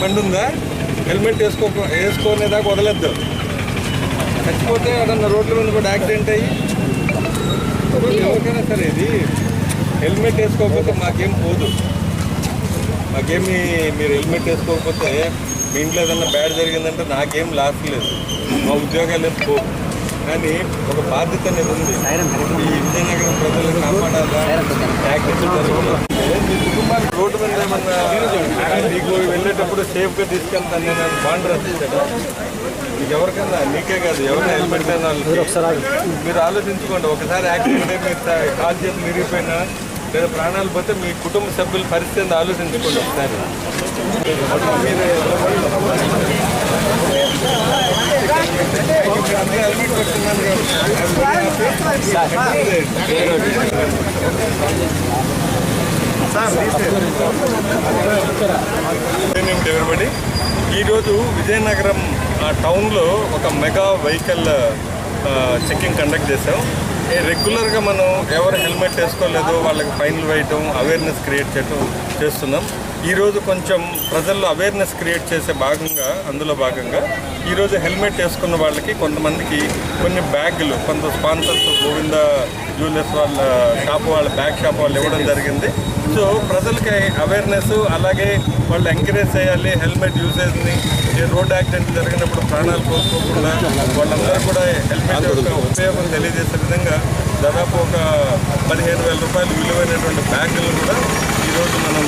బండి ఉందా, హెల్మెట్ వేసుకునేదాకా వదలద్దు. చచ్చిపోతే ఏదన్నా రోడ్ల మీద కూడా యాక్సిడెంట్ అయ్యి ఎవరికైనా సరే ఇది హెల్మెట్ వేసుకోకపోతే మాకేం పోదు. మాకేమి మీరు హెల్మెట్ వేసుకోకపోతే మీ ఇంట్లో ఏదన్నా బ్యాడ్ జరిగిందంటే నాకేం లాస్ లేదు, మా ఉద్యోగాలు పో. కానీ ఒక బాధ్యత అనేది ఉంది. ఈ విజయనగరం ప్రజలను కాపాడాలా, యాక్సిడెంట్ జరగకూడదు. మీ కుటుంబానికి రోడ్డు మీద ఏమన్నా నీకు వెళ్ళేటప్పుడు సేఫ్గా తీసుకెళ్తాను నేను బాండ్ రాసిస్తాడా? మీకు ఎవరికన్నా, నీకే కాదు ఎవరైనా హెల్మెట్ అయినా మీరు ఆలోచించుకోండి. ఒకసారి యాక్సిడెంట్ అయి మీరు కాల్ చేసి విరిగిపోయినా లేదా ప్రాణాలు పోతే మీ కుటుంబ సభ్యుల పరిస్థితిని ఆలోచించుకోండి ఒకసారి. హెల్మెట్ పెట్టుకున్నాను ఎవరిబడి. ఈరోజు విజయనగరం టౌన్లో ఒక మెగా వెహికల్ చెకింగ్ కండక్ట్ చేసాం. రెగ్యులర్గా మనం ఎవరు హెల్మెట్ వేసుకోలేదో వాళ్ళకి ఫైన్లు వేయటం, అవేర్నెస్ క్రియేట్ చేయటం చేస్తున్నాం. ఈరోజు కొంచెం ప్రజల్లో అవేర్నెస్ క్రియేట్ చేసే అందులో భాగంగా ఈరోజు హెల్మెట్ వేసుకున్న వాళ్ళకి కొంతమందికి కొన్ని బ్యాగులు, కొంత స్పాన్సర్స్ గోవింద జ్యువెలర్స్ వాళ్ళ షాప్ వాళ్ళ బ్యాగ్ షాప్ వాళ్ళు ఇవ్వడం జరిగింది. సో ప్రజలకి అవేర్నెస్, అలాగే వాళ్ళు ఎంకరేజ్ చేయాలి హెల్మెట్ యూసేజ్ని. రోడ్ యాక్సిడెంట్ జరిగినప్పుడు ప్రాణాలు కోల్పోకుండా వాళ్ళందరూ కూడా హెల్మెట్ యొక్క ఉపయోగం తెలియజేసే విధంగా దాదాపు ఒక 15,000 రూపాయలు విలువైనటువంటి బ్యాగులు కూడా ఈరోజు మనం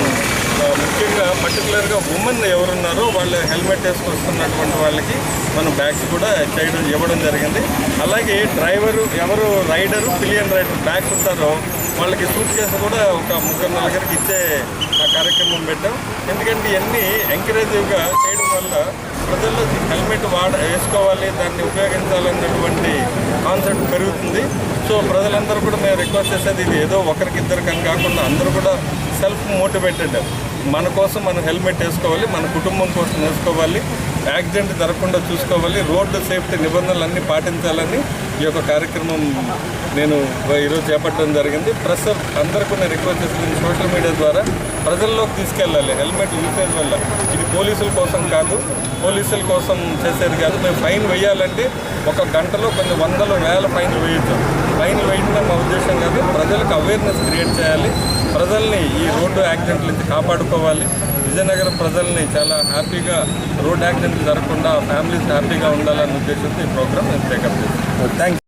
ముఖ్యంగా పర్టికులర్గా ఉమెన్ ఎవరున్నారో వాళ్ళు హెల్మెట్ వేసుకొస్తున్నటువంటి వాళ్ళకి మనం బ్యాగ్స్ కూడా ఇవ్వడం జరిగింది. అలాగే డ్రైవరు ఎవరు రైడరు, పిలియన్ రైడర్ బ్యాగ్ ఉంటారో వాళ్ళకి సూట్ కేసు కూడా ఒక 3-4 ఇచ్చే కార్యక్రమం పెట్టాం. ఎందుకంటే ఇవన్నీ ఎంకరేజివ్గా చేయడం వల్ల ప్రజల్లో హెల్మెట్ వేసుకోవాలి, దాన్ని ఉపయోగించాలన్నటువంటి కాన్సెప్ట్ పెరుగుతుంది. సో ప్రజలందరూ కూడా మేము రిక్వెస్ట్ చేసేది ఇది ఏదో ఒకరికిద్దరికని కాకుండా అందరూ కూడా సెల్ఫ్ మోటివేటెడ్. మన కోసం మనం హెల్మెట్ వేసుకోవాలి, మన కుటుంబం కోసం వేసుకోవాలి, యాక్సిడెంట్ జరగకుండా చూసుకోవాలి, రోడ్డు సేఫ్టీ నిబంధనలన్నీ పాటించాలని ఈ యొక్క కార్యక్రమం నేను ఈరోజు చేపట్టడం జరిగింది. ప్రెస్ అందరికీ నేను రిక్వెస్ట్ చేస్తుంది సోషల్ మీడియా ద్వారా ప్రజల్లోకి తీసుకెళ్ళాలి. హెల్మెట్ యూసేజ్ వల్ల ఇది పోలీసుల కోసం కాదు, పోలీసుల కోసం చేసేది కాదు. మేము ఫైన్ వేయాలంటే ఒక గంటలో కొన్ని 100,000 ఫైన్లు వేయచ్చు. ఫైన్లు వేయడం మా ఉద్దేశం కాదు, ప్రజలకు అవేర్నెస్ క్రియేట్ చేయాలి, ప్రజల్ని ఈ రోడ్డు యాక్సిడెంట్ల నుంచి కాపాడుకోవాలి. విజయనగరం ప్రజల్ని చాలా హ్యాపీగా రోడ్ యాక్సిడెంట్లు జరగకుండా ఫ్యామిలీస్ హ్యాపీగా ఉండాలనే ఉద్దేశంతో ఈ ప్రోగ్రామ్ నేను టేకప్ చేస్తాను. Thank you.